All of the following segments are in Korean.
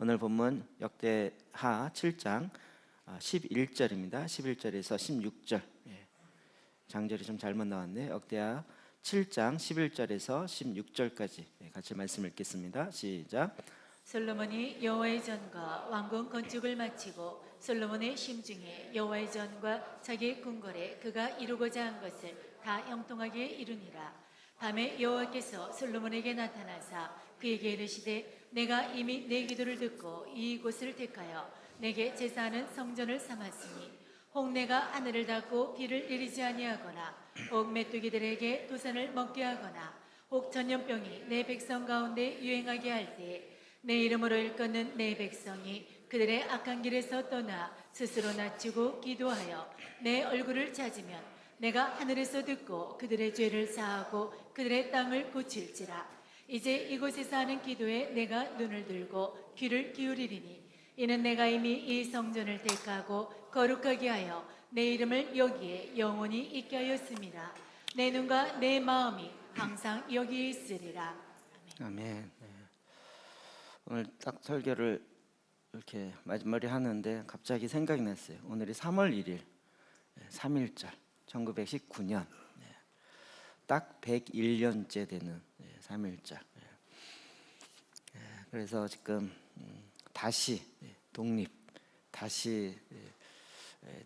오늘 본문 역대하 7장 11절입니다. 11절에서 16절. 장절이 좀 잘못 나왔네. 역대하 7장 11절에서 16절까지 같이 말씀 읽겠습니다. 시작. 솔로몬이 여호와의 전과 왕궁 건축을 마치고 솔로몬의 심중에 여호와의 전과 자기의 궁궐에 그가 이루고자 한 것을 다 형통하게 이루니라. 밤에 여호와께서 솔로몬에게 나타나사 그에게 이르시되 내가 이미 내 기도를 듣고 이곳을 택하여 내게 제사하는 성전을 삼았으니 혹 내가 하늘을 닫고 비를 내리지 아니하거나 혹 메뚜기들에게 도산을 먹게 하거나 혹 전염병이 내 백성 가운데 유행하게 할 때에 내 이름으로 일컫는 내 백성이 그들의 악한 길에서 떠나 스스로 낮추고 기도하여 내 얼굴을 찾으면 내가 하늘에서 듣고 그들의 죄를 사하고 그들의 땅을 고칠지라. 이제 이곳에서 하는 기도에 내가 눈을 들고 귀를 기울이리니 이는 내가 이미 이 성전을 택하고 거룩하게 하여 내 이름을 여기에 영원히 있게 하였음이라. 내 눈과 내 마음이 항상 여기에 있으리라. 아멘. 오늘 딱 설교를 이렇게 마지막에 하는데 갑자기 생각이 났어요. 오늘이 3월 1일 3.1절 1919년 딱 101년째 되는 3.1절. 그래서 지금 다시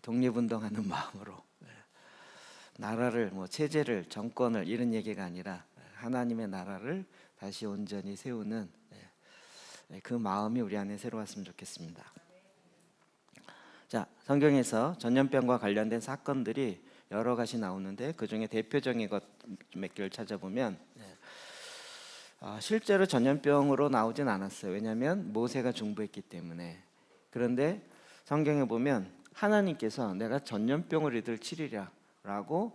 독립운동하는 마음으로 나라를 체제를 정권을 이런 얘기가 아니라 하나님의 나라를 다시 온전히 세우는 그 마음이 우리 안에 새로 왔으면 좋겠습니다. 자, 성경에서 전염병과 관련된 사건들이 여러 가지 나오는데 그 중에 대표적인 것 몇 개를 찾아보면 실제로 전염병으로 나오진 않았어요. 왜냐하면 모세가 중보했기 때문에. 그런데 성경에 보면 하나님께서 내가 전염병을 이들 치리라 라고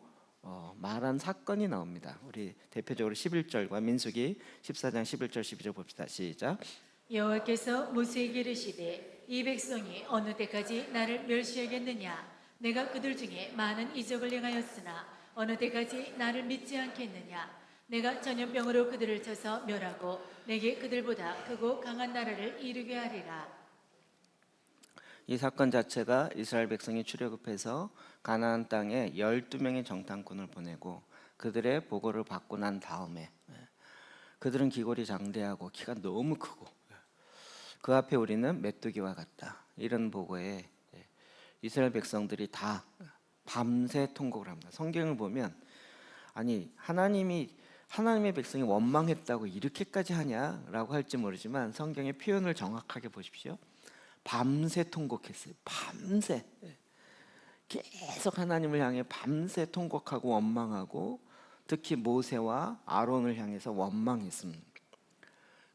말한 사건이 나옵니다. 우리 대표적으로 11절과 민수기 14장 11절 12절 봅시다. 시작. 여호와께서 모세에게 이르시되 이 백성이 어느 때까지 나를 멸시하겠느냐. 내가 그들 중에 많은 이적을 행하였으나 어느 때까지 나를 믿지 않겠느냐. 내가 전염병으로 그들을 쳐서 멸하고 내게 그들보다 크고 강한 나라를 이루게 하리라. 이 사건 자체가 이스라엘 백성이 출애굽해서 가나안 땅에 12명의 정탐꾼을 보내고 그들의 보고를 받고 난 다음에 그들은 기골이 장대하고 키가 너무 크고 그 앞에 우리는 메뚜기와 같다. 이런 보고에 이스라엘 백성들이 다 밤새 통곡을 합니다. 성경을 보면 아니 하나님의 백성이 원망했다고 이렇게까지 하냐라고 할지 모르지만 성경의 표현을 정확하게 보십시오. 밤새 통곡했어요. 밤새 계속 하나님을 향해 밤새 통곡하고 원망하고 특히 모세와 아론을 향해서 원망했습니다.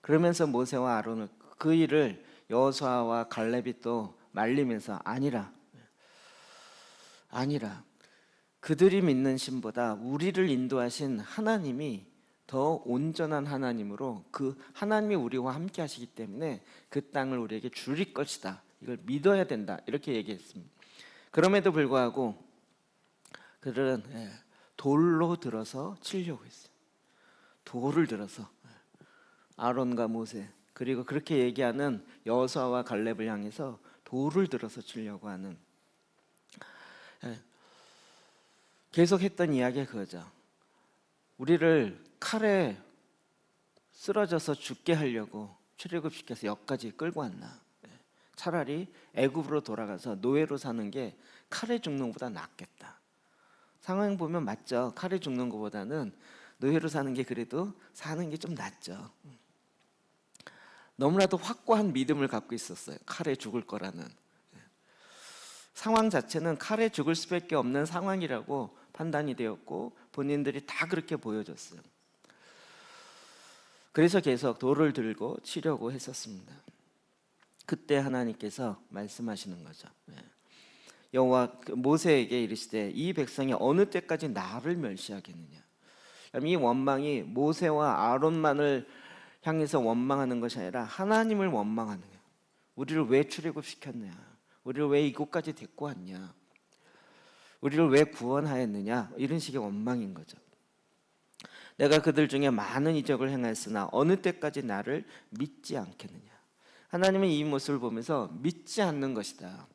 그러면서 모세와 아론을 그 일을 여호수아와 갈렙이 또 말리면서 아니라 그들이 믿는 신보다 우리를 인도하신 하나님이 더 온전한 하나님으로 그 하나님이 우리와 함께 하시기 때문에 그 땅을 우리에게 주릴 것이다. 이걸 믿어야 된다. 이렇게 얘기했습니다. 그럼에도 불구하고 그들은 돌로 들어서 치려고 했어요. 돌을 들어서 아론과 모세 그리고 그렇게 얘기하는 여호수아와 갈렙을 향해서 돌을 들어서 치려고 하는 계속 했던 이야기가 그거죠. 우리를 칼에 쓰러져서 죽게 하려고 출애굽시켜서 여기까지 끌고 왔나. 차라리 애굽으로 돌아가서 노예로 사는 게 칼에 죽는 것보다 낫겠다. 상황 보면 맞죠. 칼에 죽는 것보다는 노예로 사는 게 그래도 사는 게 좀 낫죠. 너무나도 확고한 믿음을 갖고 있었어요. 칼에 죽을 거라는. 상황 자체는 칼에 죽을 수밖에 없는 상황이라고 판단이 되었고 본인들이 다 그렇게 보여줬어요. 그래서 계속 돌을 들고 치려고 했었습니다. 그때 하나님께서 말씀하시는 거죠. 여호와 모세에게 이르시되 이 백성이 어느 때까지 나를 멸시하겠느냐. 이 원망이 모세와 아론만을 향해서 원망하는 것이 아니라 하나님을 원망하는 거예요. 우리를 왜 출애굽시켰냐. 우리를 왜 이곳까지 데리고 왔냐. 우리를 왜 구원하였느냐. 이런 식의 원망인 거죠. 내가 그들 중에 많은 이적을 행하였으나 어느 때까지 나를 믿지 않겠느냐. 하나님은 이 모습을 보면서 믿지 않는 것이다.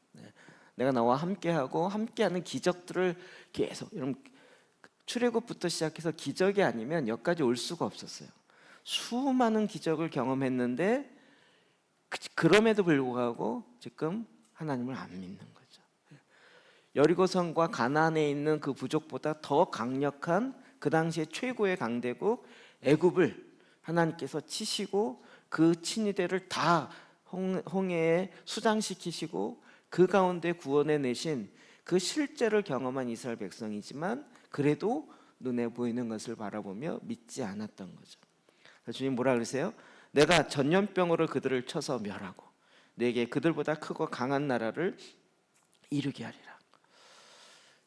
내가 너와 함께하고 함께하는 기적들을 계속, 여러분 출애굽부터 시작해서 기적이 아니면 여기까지 올 수가 없었어요. 수많은 기적을 경험했는데 그럼에도 불구하고 지금 하나님을 안 믿는 거죠. 여리고성과 가나안에 있는 그 부족보다 더 강력한 그 당시에 최고의 강대국 애굽을 하나님께서 치시고 그 친위대를 다 홍해에 수장시키시고 그 가운데 구원해 내신 그 실제를 경험한 이스라엘 백성이지만 그래도 눈에 보이는 것을 바라보며 믿지 않았던 거죠. 주님 뭐라 그러세요? 내가 전염병으로 그들을 쳐서 멸하고 내게 그들보다 크고 강한 나라를 이루게 하리라.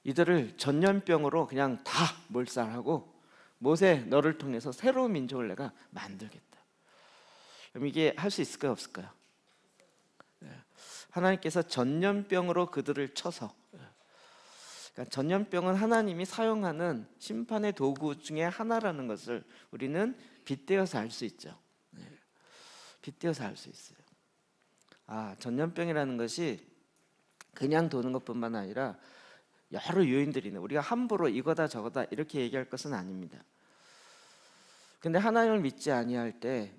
이들을 전염병으로 그냥 다 몰살하고 모세 너를 통해서 새로운 민족을 내가 만들겠다. 그럼 이게 할 수 있을까요, 없을까요? 하나님께서 전염병으로 그들을 쳐서, 그러니까 전염병은 하나님이 사용하는 심판의 도구 중에 하나라는 것을 우리는 빗대어서 알 수 있죠. 빗대어서 알 수 있어요. 전염병이라는 것이 그냥 도는 것뿐만 아니라 여러 요인들이 있는, 우리가 함부로 이거다 저거다 이렇게 얘기할 것은 아닙니다. 근데 하나님을 믿지 아니할 때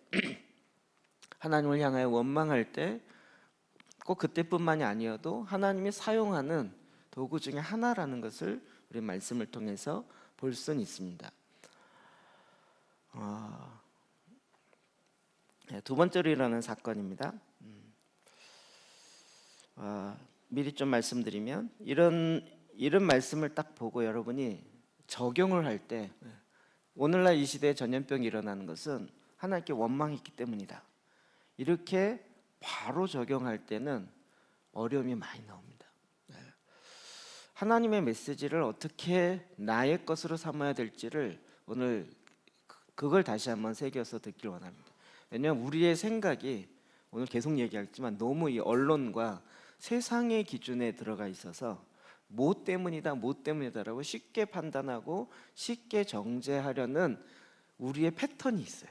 하나님을 향하여 원망할 때 꼭 그때뿐만이 아니어도 하나님이 사용하는 도구 중에 하나라는 것을 우리 말씀을 통해서 볼 수는 있습니다. 두 번째로 일어나는 사건입니다. 미리 좀 말씀드리면 이런 말씀을 딱 보고 여러분이 적용을 할 때 오늘날 이 시대에 전염병이 일어나는 것은 하나님께 원망했기 때문이다. 이렇게 바로 적용할 때는 어려움이 많이 나옵니다. 하나님의 메시지를 어떻게 나의 것으로 삼아야 될지를 오늘 그걸 다시 한번 새겨서 듣길 원합니다. 왜냐하면 우리의 생각이 오늘 계속 얘기하겠지만 너무 이 언론과 세상의 기준에 들어가 있어서 뭐 때문이다라고 쉽게 판단하고 쉽게 정죄하려는 우리의 패턴이 있어요.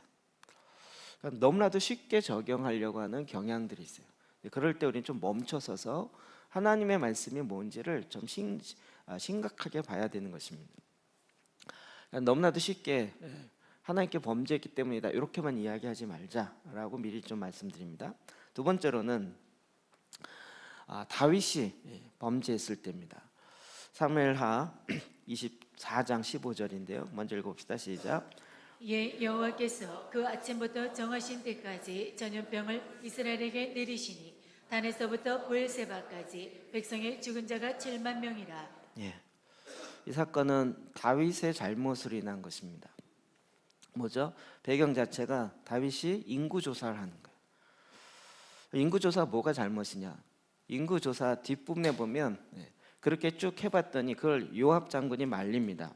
그러니까 너무나도 쉽게 적용하려고 하는 경향들이 있어요. 그럴 때 우리는 좀 멈춰서서 하나님의 말씀이 뭔지를 좀 심각하게 봐야 되는 것입니다. 그러니까 너무나도 쉽게 하나님께 범죄했기 때문이다 이렇게만 이야기하지 말자라고 미리 좀 말씀드립니다. 두 번째로는 다윗이 범죄했을 때입니다. 사무엘하 24장 15절인데요. 먼저 읽어봅시다. 시작. 여호와께서 그 아침부터 정하신 때까지 전염병을 이스라엘에게 내리시니 단에서부터 브엘세바까지 백성의 죽은 자가 7만 명이라. 이 사건은 다윗의 잘못으로 인한 것입니다. 뭐죠? 배경 자체가 다윗이 인구조사를 하는 거예요. 인구조사 뭐가 잘못이냐? 인구조사 뒷부분에 보면 그렇게 쭉 해봤더니 그걸 요압 장군이 말립니다.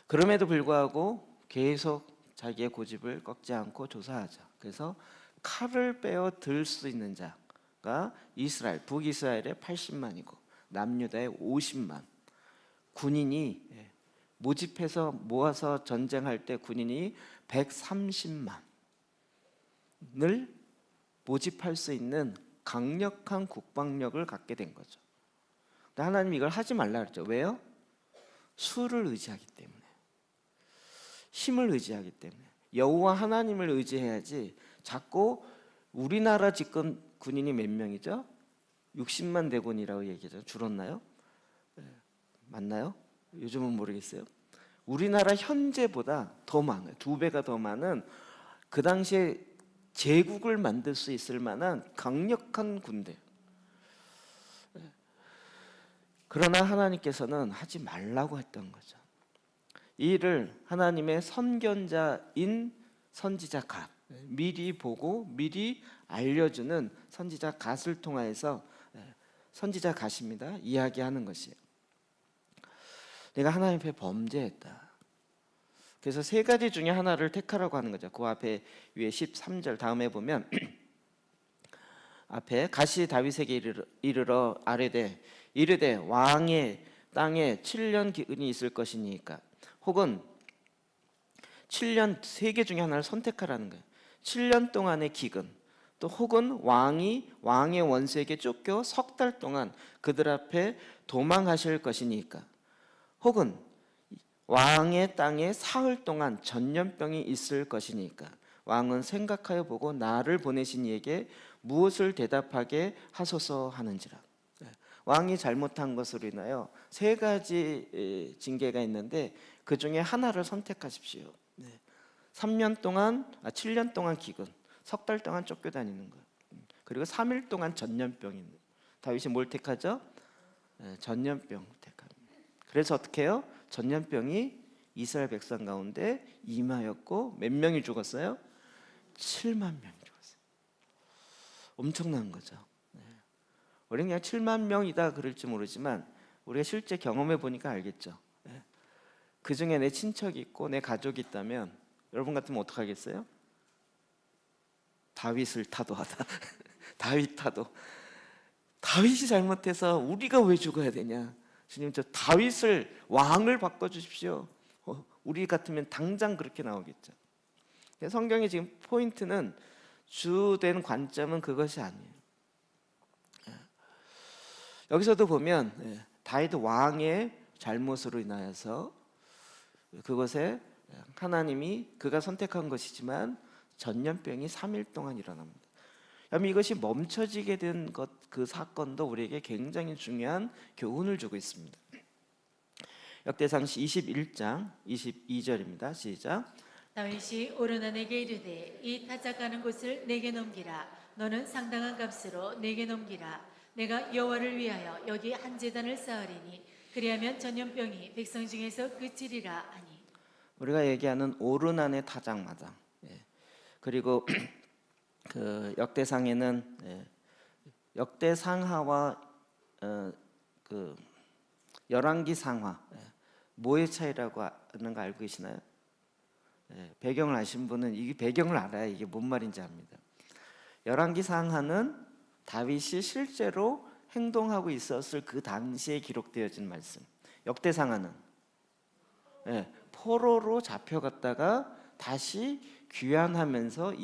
그럼에도 불구하고 계속 자기의 고집을 꺾지 않고 조사하자. 그래서 칼을 빼어 들 수 있는 자가 이스라엘, 북이스라엘의 80만이고 남유다의 50만 군인이 모집해서 모아서 전쟁할 때 군인이 130만을 모집할 수 있는 강력한 국방력을 갖게 된 거죠. 근데 하나님이 이걸 하지 말라 그랬죠. 왜요? 수를 의지하기 때문에, 힘을 의지하기 때문에. 여호와 하나님을 의지해야지 자꾸 우리나라 지금 군인이 몇 명이죠? 60만 대군이라고 얘기하죠. 줄었나요? 맞나요? 요즘은 모르겠어요. 우리나라 현재보다 더 많아요. 2배가 더 많은 그 당시에 제국을 만들 수 있을 만한 강력한 군대. 그러나 하나님께서는 하지 말라고 했던 거죠. 이 일을 하나님의 선견자인 선지자 갓, 미리 보고 미리 알려주는 선지자 갓을 통하여서, 선지자 갓입니다, 이야기하는 것이에요. 내가 하나님 앞에 범죄했다. 그래서 세 가지 중에 하나를 택하라고 하는 거죠. 그 앞에 위에 13절 다음에 보면 앞에 갓이 다윗에게 이르러 아뢰되 이르되 왕의 땅에 7년 기근이 있을 것이니까, 혹은 7년 세 개 중에 하나를 선택하라는 거예요. 7년 동안의 기근, 또 혹은 왕의 원수에게 쫓겨 석 달 동안 그들 앞에 도망하실 것이니까, 혹은 왕의 땅에 사흘 동안 전염병이 있을 것이니까 왕은 생각하여 보고 나를 보내신 이에게 무엇을 대답하게 하소서 하는지라. 왕이 잘못한 것으로 인하여 세 가지 징계가 있는데 그 중에 하나를 선택하십시오. 7년 동안 기근, 석 달 동안 쫓겨다니는 것, 그리고 3일 동안 전염병인. 다윗이 뭘 택하죠? 전염병 택합니다. 그래서 어떻게 해요? 전염병이 이스라엘 백성 가운데 임하였고 몇 명이 죽었어요? 7만 명이 죽었어요. 엄청난 거죠. 우리는 그냥 7만 명이다 그럴지 모르지만 우리가 실제 경험해 보니까 알겠죠. 그 중에 내 친척이 있고 내 가족이 있다면 여러분 같으면 어떡하겠어요? 다윗을 타도하다. 다윗 타도. 다윗이 잘못해서 우리가 왜 죽어야 되냐? 주님, 저 다윗을 왕을 바꿔주십시오. 우리 같으면 당장 그렇게 나오겠죠. 성경의 지금 포인트는, 주된 관점은 그것이 아니에요. 여기서도 보면 다윗 왕의 잘못으로 인하여서 그것에 하나님이 그가 선택한 것이지만 전염병이 3일 동안 일어납니다. 그럼 이것이 멈춰지게 된 그 사건도 우리에게 굉장히 중요한 교훈을 주고 있습니다. 역대상 21장 22절입니다. 시작. 다윗이 오르난에게 이르되 이 타작하는 곳을 내게 넘기라. 너는 상당한 값으로 내게 넘기라. 내가 여호와를 위하여 여기 한 제단을 쌓으리니 그리하면 전염병이 백성 중에서 그치리라 하니. 우리가 얘기하는 오르난의 타작마당, 그리고 그 역대상에는 역대상하와 그 열왕기상하, 뭐의 차이라고 하는 거 알고 계시나요? 배경을 아신 분은 이 배경을 알아야 이게 뭔 말인지 압니다. 열왕기상하는 다윗이 실제로 행동하고 있었을 그 당시에 기록되어진 말씀. 역대상하는 포로로 잡혀갔다가 다시 귀환하면서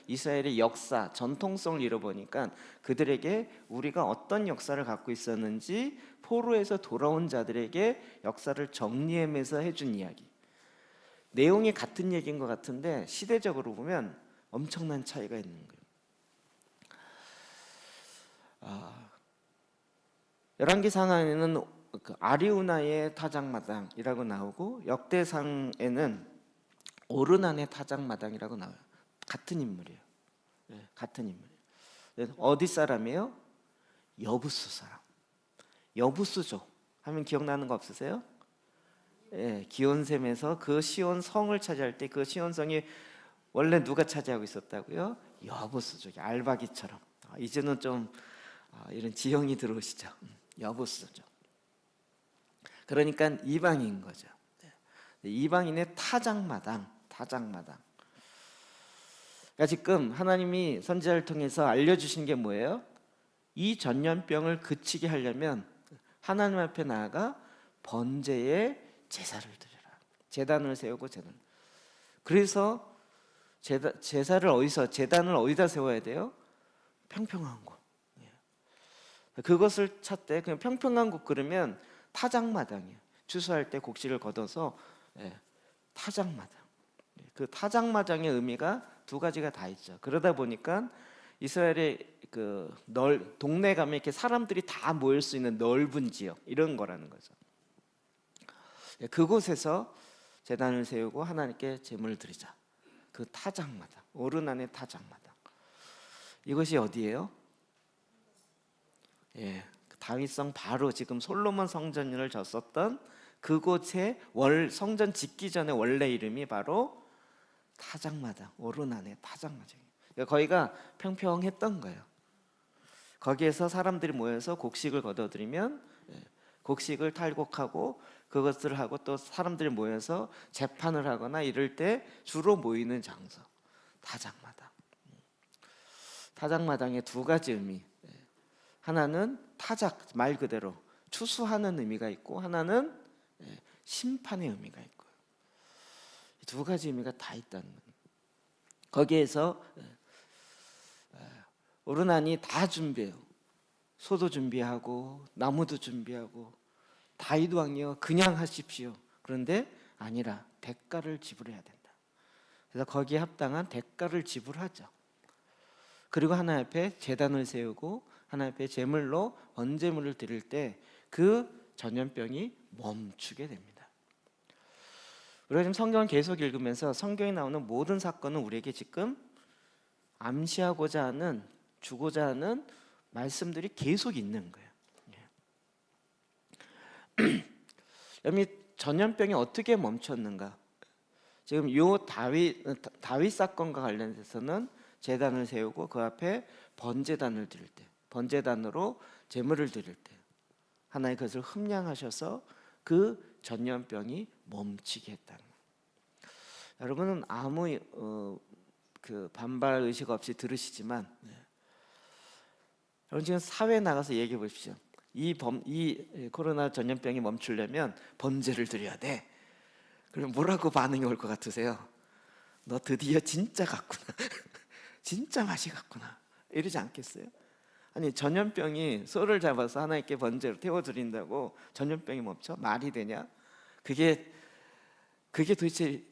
이스라엘의 역사, 전통성을 잃어보니까 그들에게 우리가 어떤 역사를 갖고 있었는지 포로에서 돌아온 자들에게 역사를 정리하면서 해준 이야기. 내용이 같은 얘기인 것 같은데 시대적으로 보면 엄청난 차이가 있는 거예요. 열왕기상하에는 그 아리우나의 타작마당이라고 나오고 역대상에는 오르난의 타작마당이라고 나와요. 같은 인물이에요. 같은 인물이에요. 어디 사람이에요? 여부수 사람. 여부수족 하면 기억나는 거 없으세요? 기온샘에서 그 시온 성을 차지할 때 그 시온 성이 원래 누가 차지하고 있었다고요? 여부수족이. 알바기처럼. 이제는 좀 이런 지형이 들어오시죠. 여부수족. 그러니까 이방인 거죠. 이방인의 타작마당. 그러니까 지금 하나님이 선지자를 통해서 알려주신 게 뭐예요? 이 전염병을 그치게 하려면 하나님 앞에 나아가 번제의 제사를 드려라. 제단을 세우고 그래서 제단을 어디다 세워야 돼요? 평평한 곳. 그것을 찾되 그냥 평평한 곳 그러면 타작마당이에요. 추수할 때 곡식을 걷어서 타작마당. 그 타작마당의 의미가 두 가지가 다 있죠. 그러다 보니까 이스라엘의 그 동네 가면 이렇게 사람들이 다 모일 수 있는 넓은 지역, 이런 거라는 거죠. 그곳에서 제단을 세우고 하나님께 제물을 드리자. 그 타작마당, 오르난의 타작마당. 이것이 어디예요? 다윗성 바로 지금 솔로몬 성전을 졌었던 그곳의 성전 짓기 전에 원래 이름이 바로 타작마당, 오르난의 타작마당이에요. 그러니까 거기가 평평했던 거예요. 거기에서 사람들이 모여서 곡식을 거둬들이면 곡식을 탈곡하고 그것을 하고 또 사람들이 모여서 재판을 하거나 이럴 때 주로 모이는 장소, 타작마당. 타작마당의 두 가지 의미. 하나는 타작, 말 그대로 추수하는 의미가 있고, 하나는 심판의 의미가 있고요. 두 가지 의미가 다 있다는 거예요. 거기에서 오르나니 다 준비해요. 소도 준비하고 나무도 준비하고 다윗 왕이여 그냥 하십시오. 그런데 아니라 대가를 지불해야 된다. 그래서 거기에 합당한 대가를 지불하죠. 그리고 하나님 앞에 제단을 세우고 하나님 앞에 제물로 번제물을 드릴 때 그 전염병이 멈추게 됩니다. 우리가 지금 성경을 계속 읽으면서 성경에 나오는 모든 사건은 우리에게 지금 암시하고자 하는, 주고자 하는 말씀들이 계속 있는 거예요. 여러분, 전염병이 어떻게 멈췄는가? 지금 요 다윗 사건과 관련해서는 제단을 세우고 그 앞에 번제단을 드릴 때, 번제단으로 제물을 드릴 때 하나님 그것을 흠량하셔서 그 전염병이 멈추게 했다는 거예요. 여러분은 아무 그 반발 의식 없이 들으시지만 여러분 지금 사회에 나가서 얘기해 보십시오. 이 코로나 전염병이 멈추려면 번제를 드려야 돼. 그럼 뭐라고 반응이 올 것 같으세요? 너 드디어 진짜 갔구나. 진짜 맛이 갔구나. 이러지 않겠어요? 아니 전염병이 소를 잡아서 하나님께 번제로 태워드린다고 전염병이 멈춰? 말이 되냐? 그게 도대체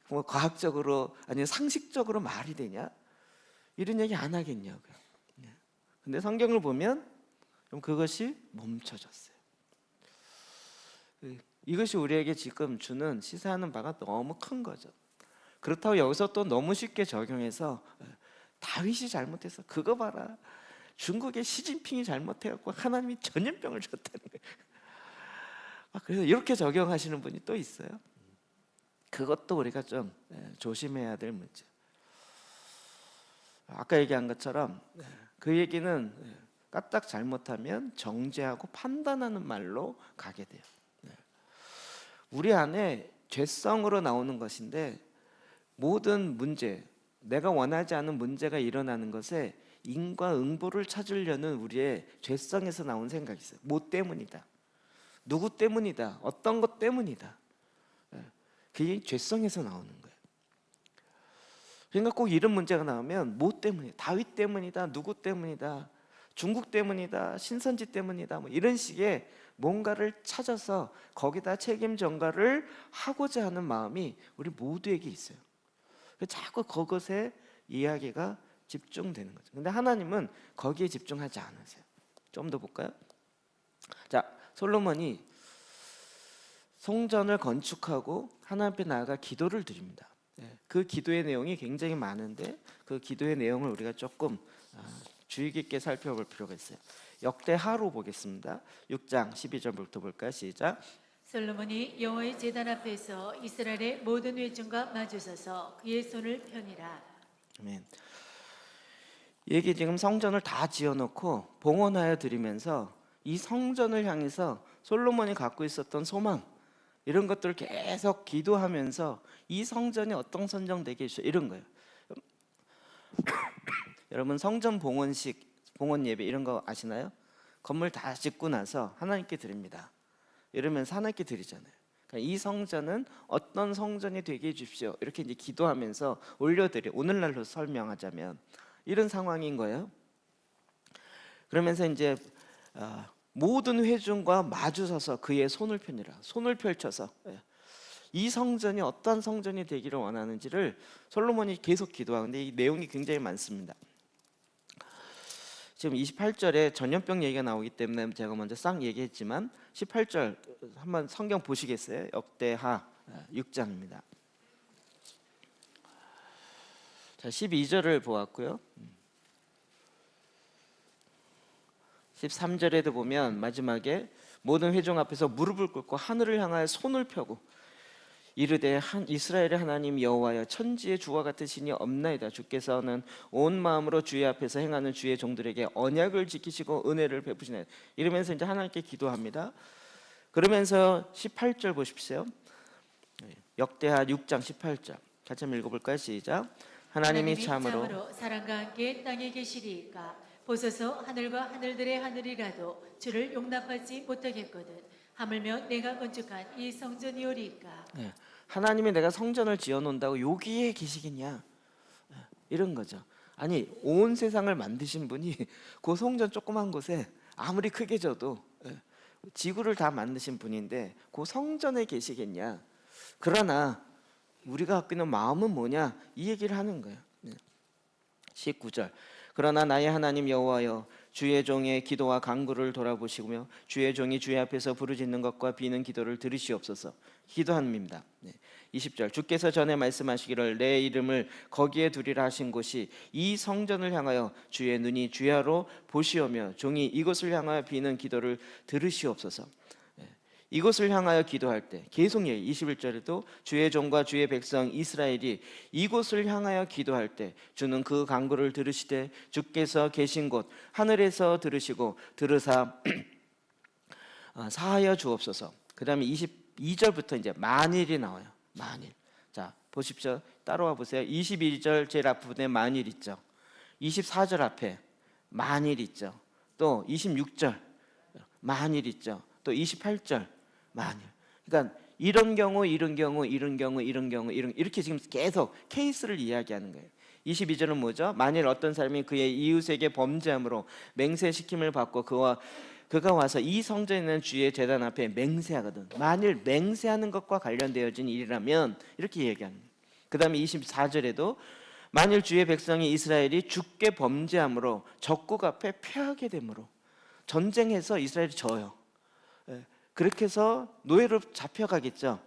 뭐 과학적으로 아니 상식적으로 말이 되냐? 이런 얘기 안 하겠냐고요. 근데 성경을 보면 좀 그것이 멈춰졌어요. 이것이 우리에게 지금 주는 시사하는 바가 너무 큰 거죠. 그렇다고 여기서 또 너무 쉽게 적용해서 다윗이 잘못해서 그거 봐라, 중국의 시진핑이 잘못해갖고 하나님이 전염병을 줬다는 거예요. 그래서 이렇게 적용하시는 분이 또 있어요. 그것도 우리가 좀 조심해야 될 문제. 아까 얘기한 것처럼 그 얘기는 까딱 잘못하면 정죄하고 판단하는 말로 가게 돼요. 우리 안에 죄성으로 나오는 것인데 모든 문제, 내가 원하지 않은 문제가 일어나는 것에 인과응보를 찾으려는 우리의 죄성에서 나온 생각이 있어요. 뭐 때문이다, 누구 때문이다, 어떤 것 때문이다. 그게 죄성에서 나오는 거예요. 그러니까 꼭 이런 문제가 나오면 뭐 때문이다, 다윗 때문이다, 누구 때문이다, 중국 때문이다, 신선지 때문이다, 뭐 이런 식의 뭔가를 찾아서 거기다 책임 전가를 하고자 하는 마음이 우리 모두에게 있어요. 자꾸 그것에 이야기가 집중되는 거죠. 근데 하나님은 거기에 집중하지 않으세요. 좀 더 볼까요? 자, 솔로몬이 성전을 건축하고 하나님 앞에 나아가 기도를 드립니다. 그 기도의 내용이 굉장히 많은데 그 기도의 내용을 우리가 조금 주의 깊게 살펴볼 필요가 있어요. 역대하로 보겠습니다. 6장 12절부터 볼까요? 시작. 솔로몬이 여호와의 제단 앞에서 이스라엘의 모든 회중과 마주서서 그의 손을 펴니라. 아멘. 얘기 지금 성전을 다 지어놓고 봉헌하여 드리면서 이 성전을 향해서 솔로몬이 갖고 있었던 소망 이런 것들을 계속 기도하면서 이 성전이 어떤 성전 되게 해주셔 이런 거예요. 여러분 성전 봉헌식, 봉헌 예배 이런 거 아시나요? 건물 다 짓고 나서 하나님께 드립니다. 이러면서 하나님께 드리잖아요. 그러니까 이 성전은 어떤 성전이 되게 해주십시오. 이렇게 이제 기도하면서 올려드려. 오늘날로 설명하자면 이런 상황인 거예요. 그러면서 이제 모든 회중과 마주서서 그의 손을 펴니라. 손을 펼쳐서 이 성전이 어떤 성전이 되기를 원하는지를 솔로몬이 계속 기도하는데 이 내용이 굉장히 많습니다. 지금 28절에 전염병 얘기가 나오기 때문에 제가 먼저 싹 얘기했지만 18절 한번 성경 보시겠어요? 역대하 6장입니다. 자, 12절을 보았고요. 13절에도 보면 마지막에 모든 회중 앞에서 무릎을 꿇고 하늘을 향하여 손을 펴고 이르되 이스라엘의 하나님 여호와여 천지의 주와 같은 신이 없나이다. 주께서는 온 마음으로 주의 앞에서 행하는 주의 종들에게 언약을 지키시고 은혜를 베푸시나이다. 이러면서 이제 하나님께 기도합니다. 그러면서 18절 보십시오. 역대하 6장 18절 같이 한번 읽어볼까요? 시작. 하나님이 참으로 사랑과 함께 땅에 계시리이까 보소서 하늘과 하늘들의 하늘이라도 주를 용납하지 못하겠거든 하물며 내가 건축한 이 성전이오리이까. 하나님이 내가 성전을 지어놓는다고 여기에 계시겠냐? 이런 거죠. 아니 온 세상을 만드신 분이 그 성전 조그만 곳에 아무리 크게 져도 지구를 다 만드신 분인데 그 성전에 계시겠냐. 그러나 우리가 갖고 있는 마음은 뭐냐 이 얘기를 하는 거예요. 19절 그러나 나의 하나님 여호와여 주의 종의 기도와 간구를 돌아보시며 주의 종이 주의 앞에서 부르짖는 것과 비는 기도를 들으시옵소서. 기도합니다. 20절 주께서 전에 말씀하시기를 내 이름을 거기에 두리라 하신 곳이 이 성전을 향하여 주의 눈이 주야로 보시오며 종이 이곳을 향하여 비는 기도를 들으시옵소서. 이곳을 향하여 기도할 때 계속 21절에도 주의 종과 주의 백성 이스라엘이 이곳을 향하여 기도할 때 주는 그 간구를 들으시되 주께서 계신 곳 하늘에서 들으시고 들으사 사하여 주옵소서. 그 다음에 22절부터 이제 만일이 나와요. 만일. 자 보십시오. 따라와 보세요. 22절 제일 앞부분에 만일 있죠. 24절 앞에 만일 있죠. 또 26절 만일 있죠. 또 28절 만일. 그러니까 이런 경우 이런 경우 이런 경우 이런 경우 이렇게 지금 계속 케이스를 이야기하는 거예요. 22절은 뭐죠? 만일 어떤 사람이 그의 이웃에게 범죄함으로 맹세시킴을 받고 그가 와서 이 성전에 있는 주의 제단 앞에 맹세하거든. 만일 맹세하는 것과 관련되어진 일이라면 이렇게 얘기합니다. 그 다음에 24절에도 만일 주의 백성이 이스라엘이 주께 범죄함으로 적국 앞에 패하게 되므로 전쟁해서 이스라엘이 져요. 그렇게 해서 노예로 잡혀가겠죠.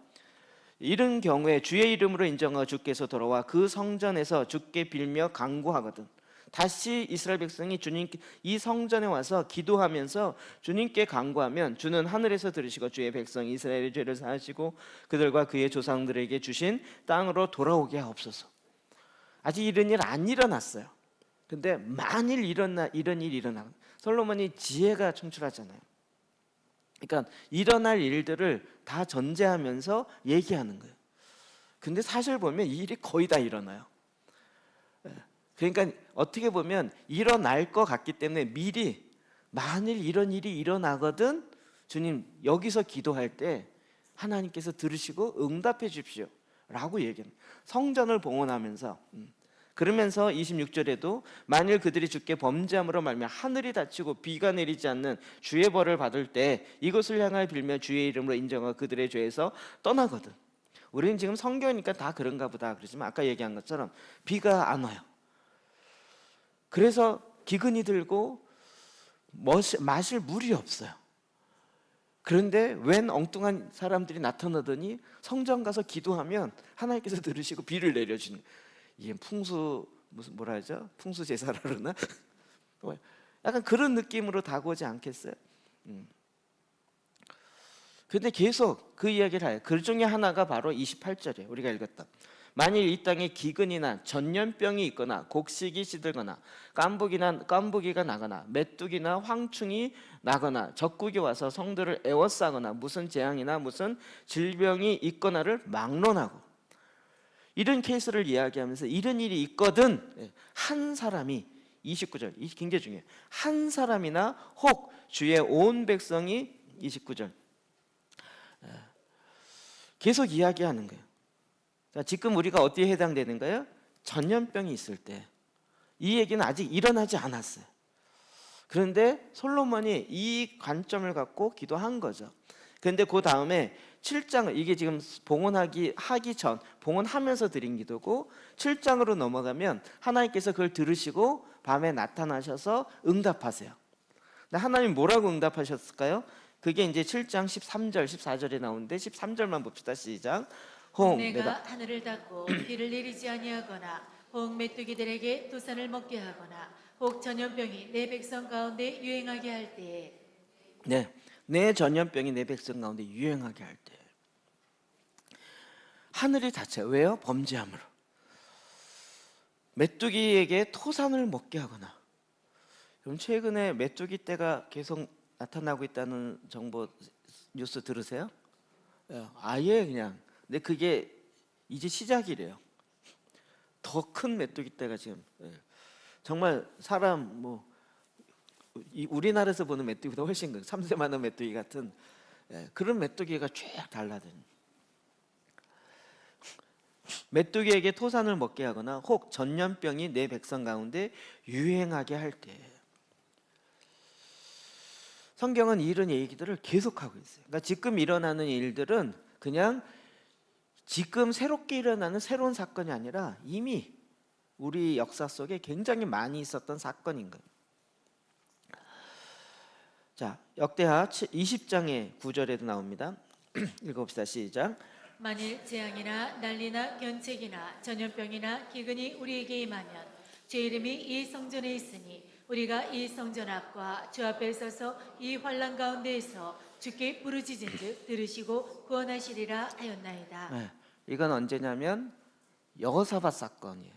이런 경우에 주의 이름으로 인정하고 주께서 돌아와 그 성전에서 주께 빌며 간구하거든. 다시 이스라엘 백성이 주님께 이 성전에 와서 기도하면서 주님께 간구하면 주는 하늘에서 들으시고 주의 백성 이스라엘의 죄를 사하시고 그들과 그의 조상들에게 주신 땅으로 돌아오게 하옵소서. 아직 이런 일 안 일어났어요. 근데 만일 이런 일이 일어나면 솔로몬이 지혜가 충출하잖아요. 그러니까 일어날 일들을 다 전제하면서 얘기하는 거예요. 근데 사실 보면 이 일이 거의 다 일어나요. 그러니까 어떻게 보면 일어날 것 같기 때문에 미리 만일 이런 일이 일어나거든 주님 여기서 기도할 때 하나님께서 들으시고 응답해 주십시오 라고 얘기합니다. 성전을 봉헌하면서 그러면서 26절에도 만일 그들이 주께 범죄함으로 말미암아 하늘이 닫히고 비가 내리지 않는 주의 벌을 받을 때 이것을 향하여 빌며 주의 이름으로 인정하고 그들의 죄에서 떠나거든. 우리는 지금 성경이니까 다 그런가 보다 그러지만 아까 얘기한 것처럼 비가 안 와요. 그래서 기근이 들고 마실 물이 없어요. 그런데 웬 엉뚱한 사람들이 나타나더니 성전 가서 기도하면 하나님께서 들으시고 비를 내려주는 거예요. 이게 무슨 뭐라 하죠? 풍수 제사라 그러나? 약간 그런 느낌으로 다가오지 않겠어요? 근데 계속 그 이야기를 해요. 그 중에 하나가 바로 28절이에요. 우리가 읽었던 만일 이 땅에 기근이나 전염병이 있거나 곡식이 시들거나 깐부기가 나거나 메뚜기나 황충이 나거나 적국이 와서 성들을 에워싸거나 무슨 재앙이나 무슨 질병이 있거나를 막론하고 이런 케이스를 이야기하면서 이런 일이 있거든 한 사람이 29절 이 굉장히 중요해요. 한 사람이나 혹 주의 온 백성이 29절 계속 이야기하는 거예요. 자, 지금 우리가 어디에 해당되는 거예요? 전염병이 있을 때 이 얘기는 아직 일어나지 않았어요. 그런데 솔로몬이 이 관점을 갖고 기도한 거죠. 그런데 그 다음에 7장 이게 지금 봉헌하기 전 봉헌하면서 드린 기도고 7장으로 넘어가면 하나님께서 그걸 들으시고 밤에 나타나셔서 응답하세요. 근데 하나님 뭐라고 응답하셨을까요? 그게 이제 7장 13절 14절에 나오는데 13절만 봅시다. 시작. 내가 하늘을 닫고 비를 내리지 아니하거나 혹 메뚜기들에게 도산을 먹게 하거나 혹 전염병이 내 백성 가운데 유행하게 할 때에 내 전염병이 내 백성 가운데 유행하게 할 때 하늘이 닫혀요. 왜요? 범죄함으로. 메뚜기에게 토산을 먹게 하거나. 그럼 최근에 메뚜기 떼가 계속 나타나고 있다는 정보 뉴스 들으세요? 아예 그냥. 근데 그게 이제 시작이래요. 더 큰 메뚜기 떼가 지금 정말 사람 우리나라에서 보는 메뚜기보다 훨씬 큰 3세만 원 메뚜기 같은 그런 메뚜기가 쫙 달라드는. 메뚜기에게 토산을 먹게 하거나 혹 전염병이 내 백성 가운데 유행하게 할 때. 성경은 이런 얘기들을 계속하고 있어요. 그러니까 지금 일어나는 일들은 그냥 지금 새롭게 일어나는 새로운 사건이 아니라 이미 우리 역사 속에 굉장히 많이 있었던 사건인 거예요. 자, 역대하 20장의 9절에도 나옵니다. 읽어봅시다. 시작. 만일 재앙이나 난리나 견책이나 전염병이나 기근이 우리에게 임하면 주 이름이 이 성전에 있으니 우리가 이 성전 앞과 주 앞에 서서 이 환난 가운데에서 주께 부르짖은즉 들으시고 구원하시리라 하였나이다. 네, 이건 언제냐면 여호사밧 사건이에요.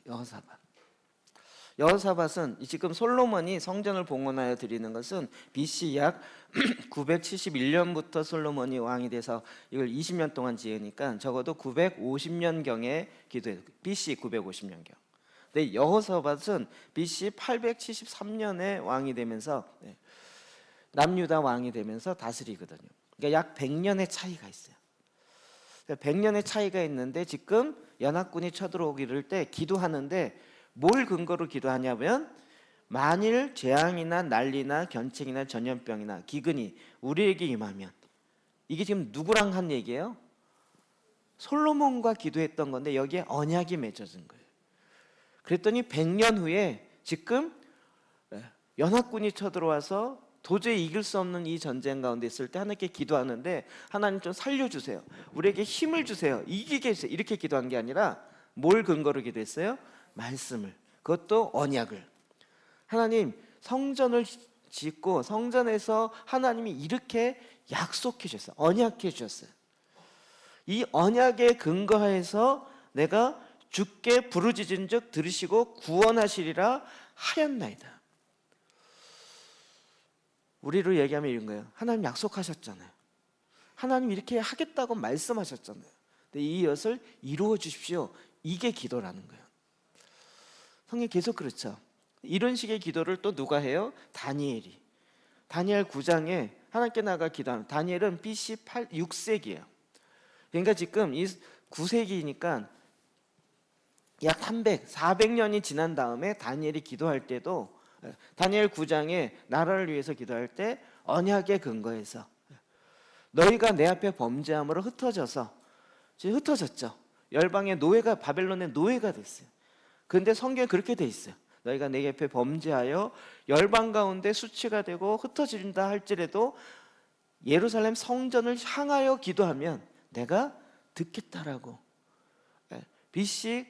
여호사밧은 지금 솔로몬이 성전을 봉헌하여 드리는 것은 BC 약 971년부터 솔로몬이 왕이 돼서 이걸 20년 동안 지으니까 적어도 950년경에 기도해요. BC 950년경. 근데 여호사밧은 BC 873년에 왕이 되면서 남유다 왕이 되면서 다스리거든요. 그러니까 약 100년의 차이가 있어요. 100년의 차이가 있는데 지금 연합군이 쳐들어오기를 때 기도하는데 뭘 근거로 기도하냐면 만일 재앙이나 난리나 견책이나 전염병이나 기근이 우리에게 임하면, 이게 지금 누구랑 한 얘기예요? 솔로몬과 기도했던 건데 여기에 언약이 맺어진 거예요. 그랬더니 100년 후에 지금 연합군이 쳐들어와서 도저히 이길 수 없는 이 전쟁 가운데 있을 때 하나님께 기도하는데 하나님 좀 살려주세요, 우리에게 힘을 주세요, 이기게 해주세요, 이렇게 기도한 게 아니라 뭘 근거로 기도했어요? 말씀을, 그것도 언약을. 하나님 성전을 짓고 성전에서 하나님이 이렇게 약속해 주셨어요. 언약해 주셨어요. 이 언약에 근거해서 내가 주께 부르짖은즉 들으시고 구원하시리라 하였나이다. 우리로 얘기하면 이런 거예요. 하나님 약속하셨잖아요. 하나님 이렇게 하겠다고 말씀하셨잖아요. 근데 이것을 이루어 주십시오. 이게 기도라는 거예요. 성경 계속 그렇죠. 이런 식의 기도를 또 누가 해요? 다니엘이. 다니엘 9장에 하나님께 나가 기도하는, 다니엘은 BC 6세기예요. 그러니까 지금 이 9세기니까 약 400년이 지난 다음에 다니엘이 기도할 때도 다니엘 9장에 나라를 위해서 기도할 때 언약에 근거해서 너희가 내 앞에 범죄함으로 흩어져서, 지금 흩어졌죠. 열방의 노예가, 바벨론의 노예가 됐어요. 그런데 성경에 그렇게 돼 있어요. 너희가 내 앞에 범죄하여 열방 가운데 수치가 되고 흩어진다 할지라도 예루살렘 성전을 향하여 기도하면 내가 듣겠다라고 BC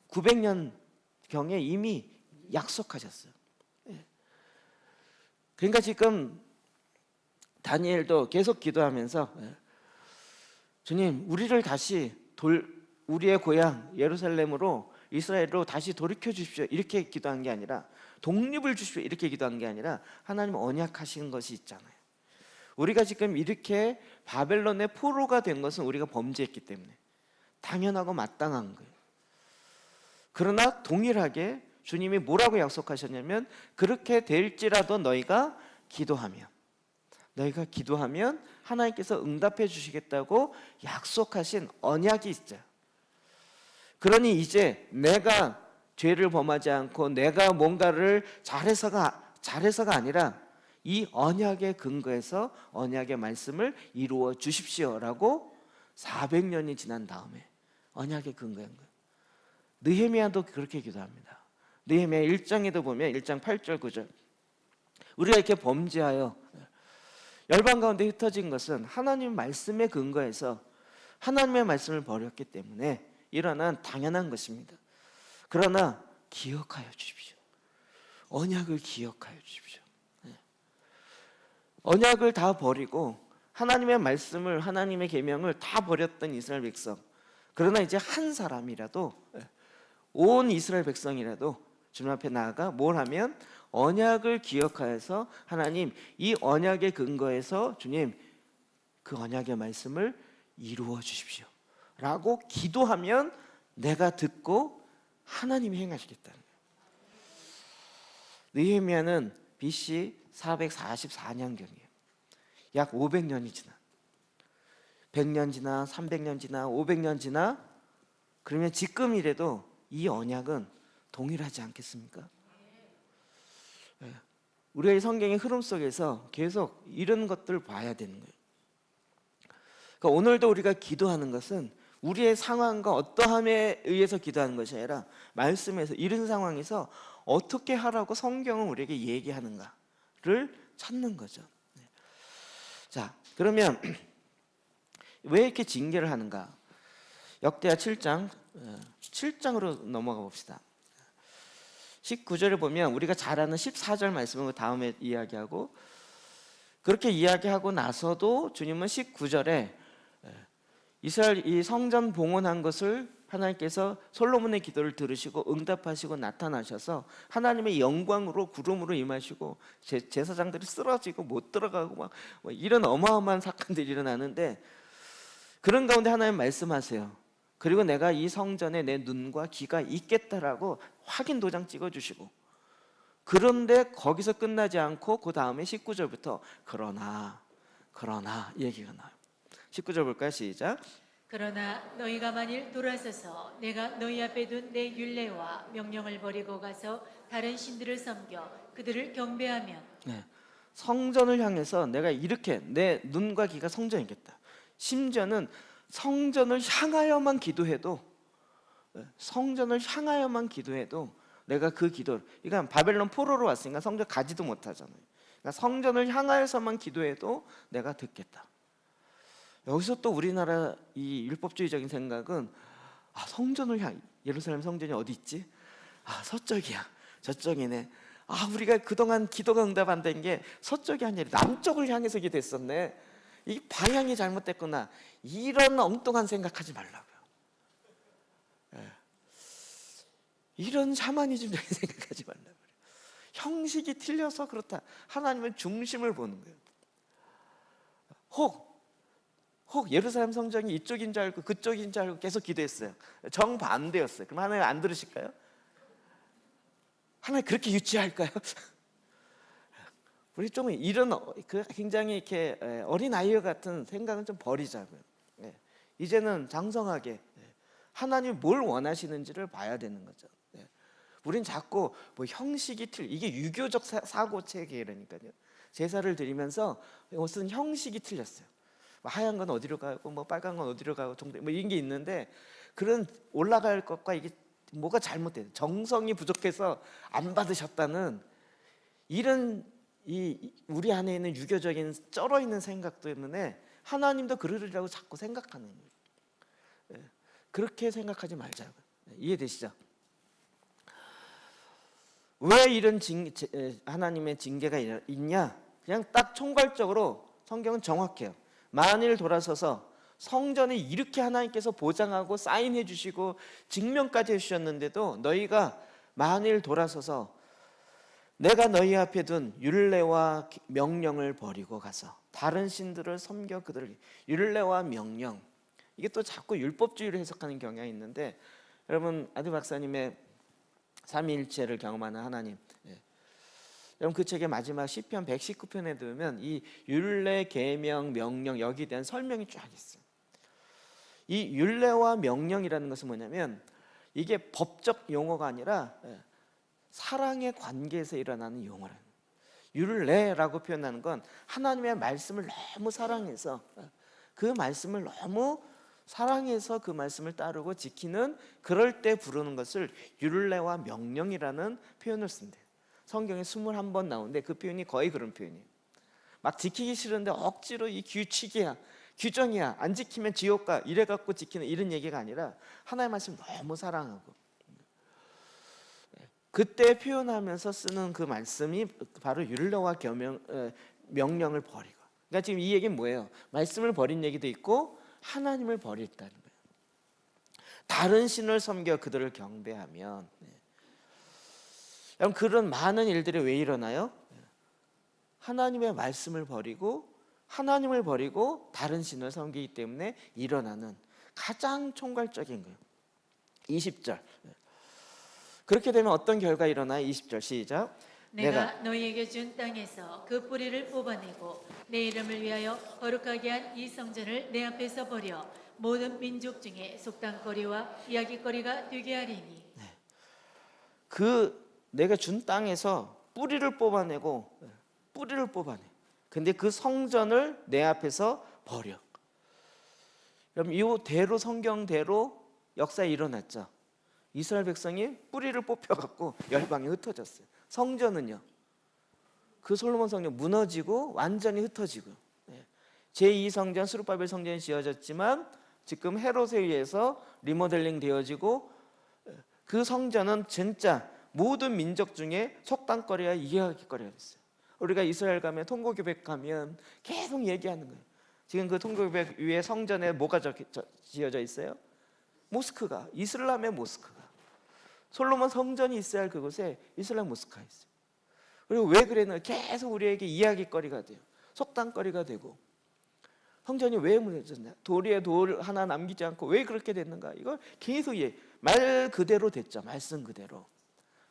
900년경에 이미 약속하셨어요. 그러니까 지금 다니엘도 계속 기도하면서 주님 우리를 다시 우리의 고향 예루살렘으로, 이스라엘로 다시 돌이켜 주십시오, 이렇게 기도한 게 아니라, 독립을 주십시오 이렇게 기도한 게 아니라 하나님 언약하신 것이 있잖아요. 우리가 지금 이렇게 바벨론의 포로가 된 것은 우리가 범죄했기 때문에 당연하고 마땅한 거예요. 그러나 동일하게 주님이 뭐라고 약속하셨냐면 그렇게 될지라도 너희가 기도하면 하나님께서 응답해 주시겠다고 약속하신 언약이 있어요. 그러니 이제 내가 죄를 범하지 않고 내가 뭔가를 잘해서가 아니라 이 언약에 근거해서 언약의 말씀을 이루어 주십시오라고 400년이 지난 다음에 언약에 근거한 거예요. 느헤미야도 그렇게 기도합니다. 느헤미야 1장에도 보면 1장 8절 9절 우리가 이렇게 범죄하여 열방 가운데 흩어진 것은 하나님 말씀에 근거해서 하나님의 말씀을 버렸기 때문에 일어난 당연한 것입니다. 그러나 기억하여 주십시오. 언약을 기억하여 주십시오. 언약을 다 버리고 하나님의 말씀을, 하나님의 계명을 다 버렸던 이스라엘 백성, 그러나 이제 한 사람이라도, 온 이스라엘 백성이라도 주님 앞에 나아가 뭘 하면 언약을 기억하여서 하나님 이 언약에 근거해서 주님 그 언약의 말씀을 이루어 주십시오 라고 기도하면 내가 듣고 하나님이 행하시겠다는 거예요. 느헤미야는 BC 444년경이에요. 약 500년이 지나, 100년 지나 300년 지나 500년 지나 그러면 지금이라도 이 언약은 동일하지 않겠습니까? 예. 우리의 성경의 흐름 속에서 계속 이런 것들을 봐야 되는 거예요. 그러니까 오늘도 우리가 기도하는 것은 우리의 상황과 어떠함에 의해서 기도하는 것이 아니라 말씀에서 이런 상황에서 어떻게 하라고 성경은 우리에게 얘기하는가를 찾는 거죠. 자, 그러면 왜 이렇게 징계를 하는가? 역대하 7장으로 넘어가 봅시다. 19절을 보면 우리가 잘 아는 14절 말씀을 다음에 이야기하고, 그렇게 이야기하고 나서도 주님은 19절에 이스라엘 이 성전 봉헌한 것을 하나님께서 솔로몬의 기도를 들으시고 응답하시고 나타나셔서 하나님의 영광으로 구름으로 임하시고 제사장들이 쓰러지고 못 들어가고 막 이런 어마어마한 사건들이 일어나는데, 그런 가운데 하나님 말씀하세요. 그리고 내가 이 성전에 내 눈과 귀가 있겠다라고 확인 도장 찍어주시고, 그런데 거기서 끝나지 않고 그 다음에 19절부터 그러나 얘기가 나와요. 19절 볼까요? 시작. 그러나 너희가 만일 돌아서서 내가 너희 앞에 둔 내 율례와 명령을 버리고 가서 다른 신들을 섬겨 그들을 경배하면, 네. 성전을 향해서 내가 이렇게 내 눈과 귀가 성전이겠다. 심지어는 성전을 향하여만 기도해도, 내가 그 기도를, 그러니까 바벨론 포로로 왔으니까 성전 가지도 못하잖아요. 그러니까 성전을 향하여서만 기도해도 내가 듣겠다. 여기서 또 우리나라 이 율법주의적인 생각은, 성전을 예루살렘 성전이 어디 있지? 서쪽이야, 저쪽이네. 우리가 그동안 기도가 응답 안 된 게 서쪽이 아니라 남쪽을 향해서 기도했었네. 이 방향이 잘못됐구나. 이런 엉뚱한 생각하지 말라고요. 이런 샤머니즘적인 생각하지 말라고요. 형식이 틀려서 그렇다. 하나님은 중심을 보는 거예요. 혹 예루살렘 성전이 이쪽인 줄 알고 그쪽인 줄 알고 계속 기도했어요. 정반대였어요. 그럼 하나님 안 들으실까요? 하나님 그렇게 유치할까요? 우리 좀 이런 굉장히 이렇게 어린 아이와 같은 생각은 좀 버리자고요. 이제는 장성하게 하나님이 뭘 원하시는지를 봐야 되는 거죠. 우린 자꾸 뭐 형식이 이게 유교적 사고 체계라니까요. 제사를 드리면서 무슨 형식이 틀렸어요. 하얀 건 어디로 가고 뭐 빨간 건 어디로 가고 뭐 이런 게 있는데, 그런 올라갈 것과 이게 뭐가 잘못돼요. 정성이 부족해서 안 받으셨다는 이런 우리 안에 있는 유교적인 쩔어 있는 생각 때문에 하나님도 그러리라고 자꾸 생각하는 거예요. 그렇게 생각하지 말자고요. 이해되시죠? 왜 이런 하나님의 징계가 있냐? 그냥 딱 총괄적으로 성경은 정확해요. 만일 돌아서서 성전이 이렇게 하나님께서 보장하고 사인해 주시고 증명까지 해주셨는데도 너희가 만일 돌아서서 내가 너희 앞에 둔 율례와 명령을 버리고 가서 다른 신들을 섬겨 그들을, 율례와 명령, 이게 또 자꾸 율법주의로 해석하는 경향이 있는데, 여러분 아드 박사님의 삼위일체를 경험하는 하나님, 여러분 그 책의 마지막 시편 119편에 들으면 이 율례, 계명, 명령 여기에 대한 설명이 쫙 있어요. 이 율례와 명령이라는 것은 뭐냐면 이게 법적 용어가 아니라 사랑의 관계에서 일어나는 용어라는 거예요. 율례라고 표현하는 건 하나님의 말씀을 너무 사랑해서 그 말씀을 너무 사랑해서 그 말씀을 따르고 지키는, 그럴 때 부르는 것을 율례와 명령이라는 표현을 쓴대요. 성경에 21번 나오는데 그 표현이 거의 그런 표현이에요. 막 지키기 싫은데 억지로 이 규칙이야, 규정이야, 안 지키면 지옥 가, 이래 갖고 지키는 이런 얘기가 아니라 하나님의 말씀 너무 사랑하고 그때 표현하면서 쓰는 그 말씀이 바로 율례와 명령을 버리고. 그러니까 지금 이 얘기는 뭐예요? 말씀을 버린 얘기도 있고 하나님을 버렸다는 거예요. 다른 신을 섬겨 그들을 경배하면, 여러분 그런 많은 일들이 왜 일어나요? 하나님의 말씀을 버리고 다른 신을 섬기기 때문에 일어나는 가장 총괄적인 거예요. 20절. 그렇게 되면 어떤 결과 일어나요? 20절 시작. 내가 너희에게 준 땅에서 그 뿌리를 뽑아내고 내 이름을 위하여 거룩하게 한 이 성전을 내 앞에서 버려 모든 민족 중에 속담거리와 이야기거리가 되게 하리니 그 내가 준 땅에서 뿌리를 뽑아내고 뿌리를 뽑아내. 근데 그 성전을 내 앞에서 버려. 그럼 이 대로 성경대로 역사에 일어났죠. 이스라엘 백성이 뿌리를 뽑혀갖고 열방에 흩어졌어요. 성전은요. 그 솔로몬 성전 무너지고 완전히 흩어지고 제2성전 스룹바벨 성전이 지어졌지만 지금 헤롯에 의해서 리모델링 되어지고 그 성전은 진짜 모든 민족 중에 속담거리와 이야기거리가 됐어요. 우리가 이스라엘 가면 통곡유백 가면 계속 얘기하는 거예요. 지금 그 통곡유백 위에 성전에 뭐가 지어져 있어요? 모스크가, 이슬람의 모스크가. 솔로몬 성전이 있어야 할 그곳에 이슬람 모스크가 있어요. 그리고 왜 그랬나 계속 우리에게 이야기거리가 돼요. 속담거리가 되고 성전이 왜 무너졌냐? 돌 위에 돌 하나 남기지 않고 왜 그렇게 됐는가? 이걸 계속 말 그대로 됐죠. 말씀 그대로.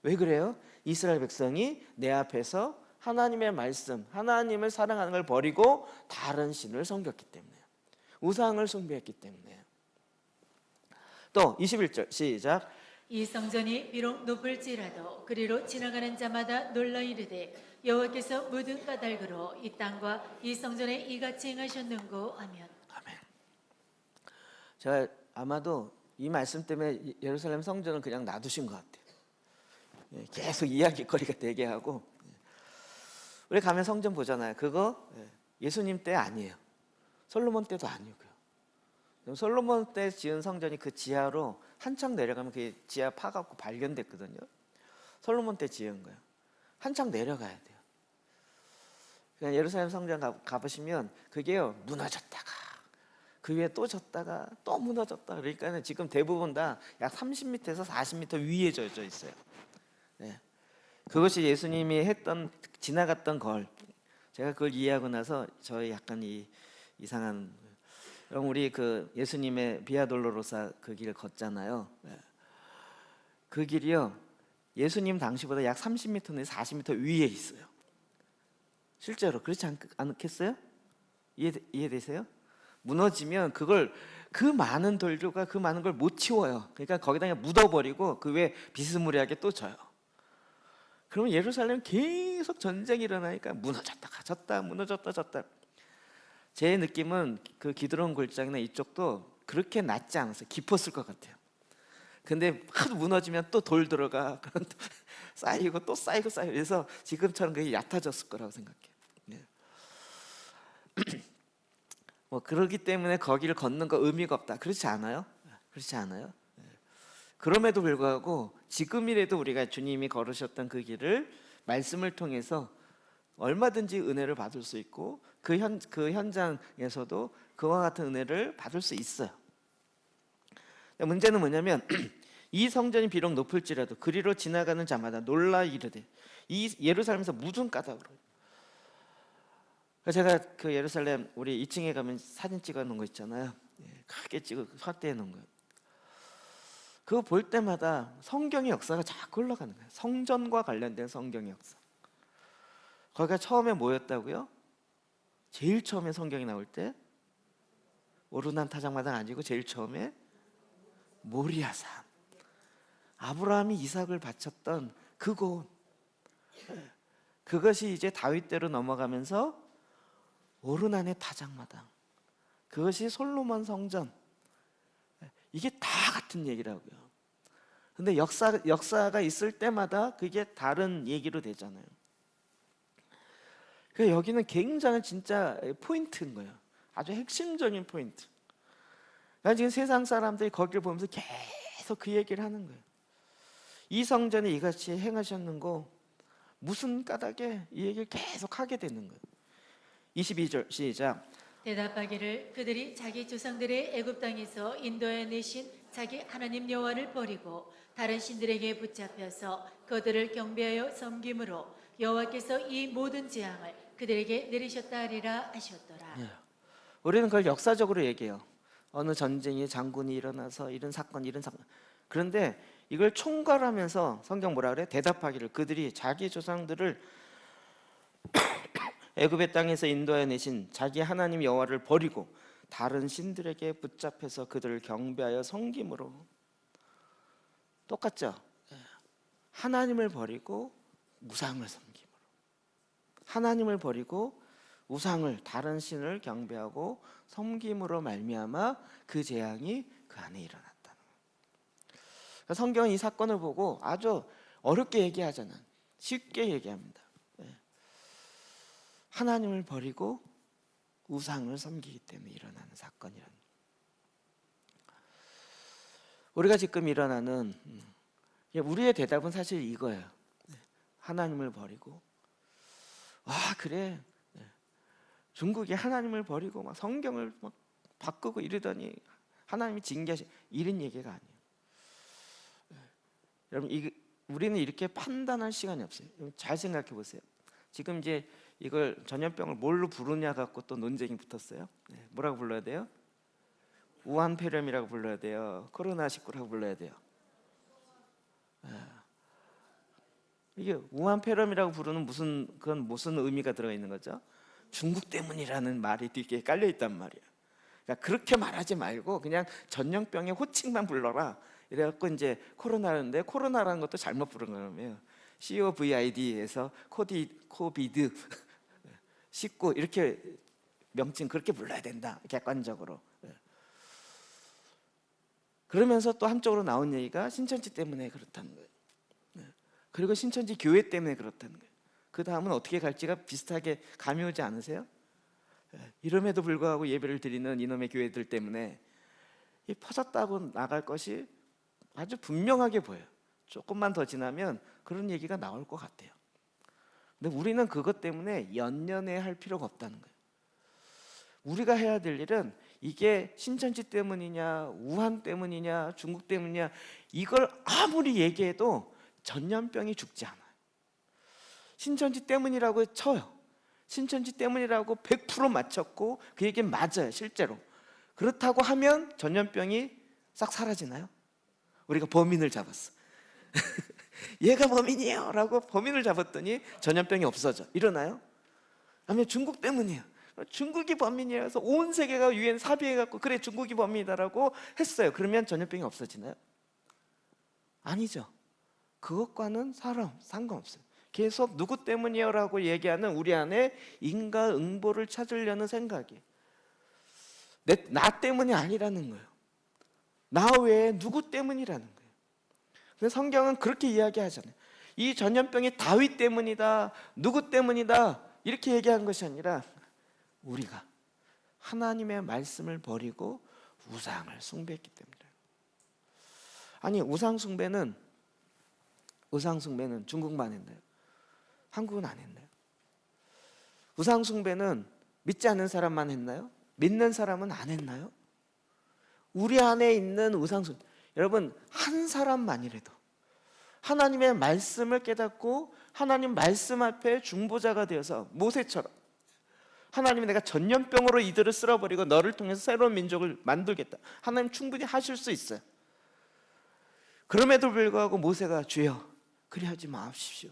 왜 그래요? 이스라엘 백성이 내 앞에서 하나님의 말씀, 하나님을 사랑하는 걸 버리고 다른 신을 섬겼기 때문에, 우상을 숭배했기 때문에. 또 21절 시작. 이 성전이 비록 높을지라도 그리로 지나가는 자마다 놀라 이르되 여호와께서 묻은 까닭으로 이 땅과 이 성전에 이같이 행하셨는고 하면 아멘. 제가 아마도 이 말씀 때문에 예루살렘 성전을 그냥 놔두신 것 같아요. 계속 이야기거리가 되게 하고. 우리 가면 성전 보잖아요. 그거 예수님 때 아니에요. 솔로몬 때도 아니고요. 솔로몬 때 지은 성전이 그 지하로 한참 내려가면 그 지하 파갖고 발견됐거든요. 솔로몬 때 지은 거예요. 한참 내려가야 돼요. 그냥 예루살렘 성전 가보시면 그게요 무너졌다가 그 위에 또 졌다가 또 무너졌다. 그러니까 지금 대부분 다 약 30m에서 40m 위에 져져 있어요. 네. 그것이 예수님이 했던 지나갔던 걸 제가 그걸 이해하고 나서 저희 약간 이상한. 그럼 우리 그 예수님의 비아 돌로로사 그 길을 걷잖아요. 그 길이요 예수님 당시보다 약 30m 내지 40m 위에 있어요. 실제로 그렇지 않겠어요? 이해되세요? 무너지면 그걸 그 많은 돌들과 그 많은 걸 못 치워요. 그러니까 거기다 그냥 묻어버리고 그 위에 비스무리하게 또 져요. 그러면 예루살렘 계속 전쟁이 일어나니까 무너졌다가 졌다 무너졌다 졌다. 제 느낌은 그 기드론 골짜기나 이쪽도 그렇게 낮지 않았어요. 깊었을 것 같아요. 근데 하도 무너지면 또 돌 들어가 그런 쌓이고 또 쌓이고 쌓이고 그래서 지금처럼 그게 얕아졌을 거라고 생각해요. 네. 뭐 그러기 때문에 거기를 걷는 거 의미가 없다. 그렇지 않아요? 그렇지 않아요? 네. 그럼에도 불구하고 지금이라도 우리가 주님이 걸으셨던 그 길을 말씀을 통해서 얼마든지 은혜를 받을 수 있고 그 현장에서도 그와 같은 은혜를 받을 수 있어요. 문제는 뭐냐면 이 성전이 비록 높을지라도 그리로 지나가는 자마다 놀라 이르되 이 예루살렘에서 무슨 까닭으로. 제가 그 예루살렘 우리 2층에 가면 사진 찍어 놓은 거 있잖아요. 크게 찍어 확대해 놓은 거예요. 그거 볼 때마다 성경의 역사가 자꾸 올라가는 거예요. 성전과 관련된 성경의 역사. 거기가 처음에 뭐였다고요? 제일 처음에 성경이 나올 때 오르난 타작마당 아니고 제일 처음에 모리아산. 아브라함이 이삭을 바쳤던 그곳. 그것이 이제 다윗 때로 넘어가면서 오르난의 타작마당. 그것이 솔로몬 성전. 이게 다 같은 얘기라고요. 근데 역사가 있을 때마다 그게 다른 얘기로 되잖아요. 그래서 여기는 굉장히 진짜 포인트인 거예요. 아주 핵심적인 포인트. 그러니까 지금 세상 사람들이 거기를 보면서 계속 그 얘기를 하는 거예요. 이 성전에 이같이 행하셨는고 무슨 까닭에 이 얘기를 계속 하게 되는 거예요. 22절 시작. 대답하기를 그들이 자기 조상들의 애굽 땅에서 인도해 내신 자기 하나님 여호와를 버리고 다른 신들에게 붙잡혀서 그들을 경배하여 섬김으로 여호와께서 이 모든 재앙을 그들에게 내리셨다 하리라 하셨더라. 우리는 그걸 역사적으로 얘기해요. 어느 전쟁이 장군이 일어나서 이런 사건. 그런데 이걸 총괄하면서 성경 뭐라 그래? 대답하기를 그들이 자기 조상들을 애굽의 땅에서 인도해 내신 자기 하나님 여호와를 버리고 다른 신들에게 붙잡혀서 그들을 경배하여 섬김으로. 똑같죠? 하나님을 버리고 우상을 섬김으로. 하나님을 버리고 우상을, 다른 신을 경배하고 섬김으로 말미암아 그 재앙이 그 안에 일어났다는 거예요. 성경은 이 사건을 보고 아주 어렵게 얘기하잖아요. 쉽게 얘기합니다. 하나님을 버리고 우상을 섬기기 때문에 일어나는 사건이라는 거예요. 우리가 지금 일어나는 우리의 대답은 사실 이거예요. 하나님을 버리고, 그래, 중국이 하나님을 버리고 막 성경을 막 바꾸고 이러더니 하나님이 징계하시, 이런 얘기가 아니에요. 여러분, 우리는 이렇게 판단할 시간이 없어요. 잘 생각해 보세요. 지금 이제 이걸 전염병을 뭘로 부르냐 갖고 또 논쟁이 붙었어요. 뭐라고 불러야 돼요? 우한폐렴이라고 불러야 돼요? 코로나19라고 불러야 돼요? 이게 우한폐렴이라고 부르는 그건 무슨 의미가 들어 있는 거죠? 중국 때문이라는 말이 뒤에 깔려 있단 말이에요. 그러니까 그렇게 말하지 말고 그냥 전염병의 호칭만 불러라. 이래갖고 이제 코로나인데 코로나라는 것도 잘못 부른 거예요. COVID에서 코비드 19 이렇게 명칭 그렇게 불러야 된다. 객관적으로. 그러면서 또 한쪽으로 나온 얘기가 신천지 때문에 그렇다는 거예요. 그리고 신천지 교회 때문에 그렇다는 거예요. 그 다음은 어떻게 갈지가 비슷하게 감이 오지 않으세요? 이름에도 불구하고 예배를 드리는 이놈의 교회들 때문에 이 퍼졌다고 나갈 것이 아주 분명하게 보여요. 조금만 더 지나면 그런 얘기가 나올 것 같아요. 근데 우리는 그것 때문에 연연해 할 필요가 없다는 거예요. 우리가 해야 될 일은 이게 신천지 때문이냐, 우한 때문이냐, 중국 때문이냐, 이걸 아무리 얘기해도 전염병이 죽지 않아요. 신천지 때문이라고 쳐요. 신천지 때문이라고 100% 맞췄고 그 얘기는 맞아요, 실제로. 그렇다고 하면 전염병이 싹 사라지나요? 우리가 범인을 잡았어. 얘가 범인이에요 라고 범인을 잡았더니 전염병이 없어져. 일어나요? 아니면 중국 때문이에요. 중국이 범인이에요. 그래서 온 세계가 유엔 합의해갖고 그래 중국이 범인이다라고 했어요. 그러면 전염병이 없어지나요? 아니죠. 그것과는 상관없어요. 계속 누구 때문이에요 라고 얘기하는 우리 안에 인과응보를 찾으려는 생각이 나 때문이 아니라는 거예요. 나 외에 누구 때문이라는 거예요. 근데 성경은 그렇게 이야기하잖아요. 이 전염병이 다윗 때문이다, 누구 때문이다 이렇게 얘기한 것이 아니라 우리가 하나님의 말씀을 버리고 우상을 숭배했기 때문이에요. 아니 우상 숭배는 중국만 했나요? 한국은 안 했나요? 우상 숭배는 믿지 않는 사람만 했나요? 믿는 사람은 안 했나요? 우리 안에 있는 우상 숭배, 여러분 한 사람만이라도 하나님의 말씀을 깨닫고 하나님 말씀 앞에 중보자가 되어서 모세처럼 하나님이 내가 전염병으로 이들을 쓸어버리고 너를 통해서 새로운 민족을 만들겠다. 하나님 충분히 하실 수 있어요. 그럼에도 불구하고 모세가 주여 그리하지 마십시오.